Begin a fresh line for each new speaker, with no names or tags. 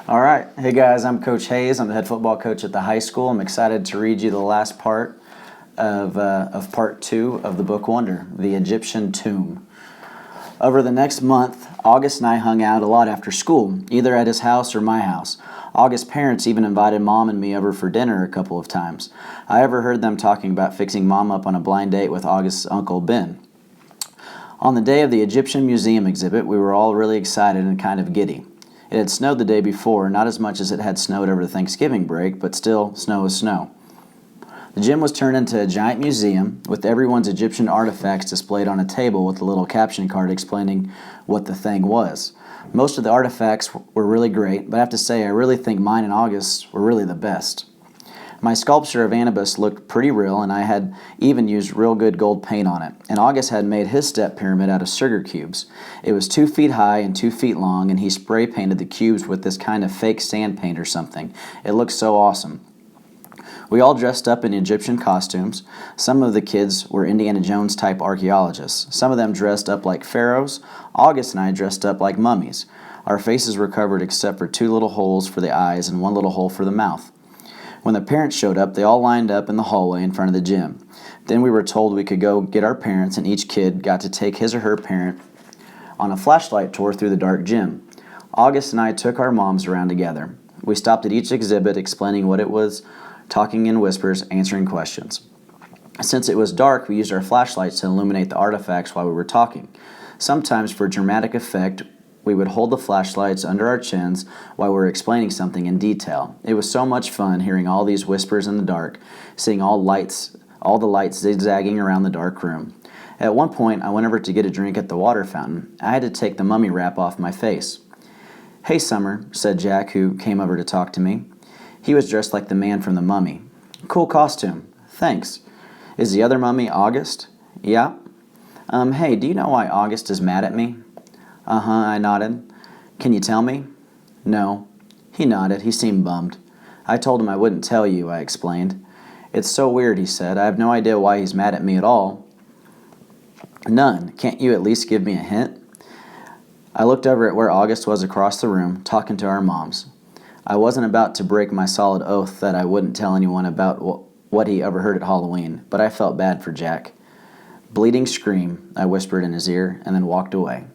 All right. Hey guys, I'm Coach Hayes. I'm the head football coach at the high school. I'm excited to read you the last part of part 2 of the book Wonder, The Egyptian Tomb. Over the next month, August and I hung out a lot after school, either at his house or my house. August's parents even invited Mom and me over for dinner a couple of times. I overheard them talking about fixing Mom up on a blind date with August's Uncle Ben. On the day of the Egyptian Museum exhibit, we were all really excited and kind of giddy. It had snowed the day before, not as much as it had snowed over the Thanksgiving break, but still, snow is snow. The gym was turned into a giant museum with everyone's Egyptian artifacts displayed on a table with a little caption card explaining what the thing was. Most of the artifacts were really great, but I have to say I really think mine and August's were really the best. My sculpture of Anubis looked pretty real, and I had even used real good gold paint on it. And August had made his step pyramid out of sugar cubes. It was 2 feet high and 2 feet long, and he spray painted the cubes with this kind of fake sand paint or something. It looked so awesome. We all dressed up in Egyptian costumes. Some of the kids were Indiana Jones type archaeologists. Some of them dressed up like pharaohs. August and I dressed up like mummies. Our faces were covered except for 2 little holes for the eyes and 1 little hole for the mouth. When the parents showed up, they all lined up in the hallway in front of the gym. Then we were told we could go get our parents, and each kid got to take his or her parent on a flashlight tour through the dark gym. August and I took our moms around together. We stopped at each exhibit explaining what it was, talking in whispers, answering questions. Since it was dark, we used our flashlights to illuminate the artifacts while we were talking. Sometimes, for dramatic effect, we would hold the flashlights under our chins while we were explaining something in detail. It was so much fun hearing all these whispers in the dark, seeing all the lights zigzagging around the dark room. At one point, I went over to get a drink at the water fountain. I had to take the mummy wrap off my face. "Hey, Summer," said Jack, who came over to talk to me. He was dressed like the man from the Mummy. "Cool costume. Thanks. Is the other mummy August?" "Yeah." Hey, do you know why August is mad at me?" "Uh-huh," I nodded. "Can you tell me?" "No." He nodded. He seemed bummed. "I told him I wouldn't tell you," I explained. "It's so weird," he said. "I have no idea why he's mad at me at all." "None. Can't you at least give me a hint?" I looked over at where August was across the room, talking to our moms. I wasn't about to break my solid oath that I wouldn't tell anyone about what he overheard at Halloween, but I felt bad for Jack. "Bleeding scream," I whispered in his ear, and then walked away.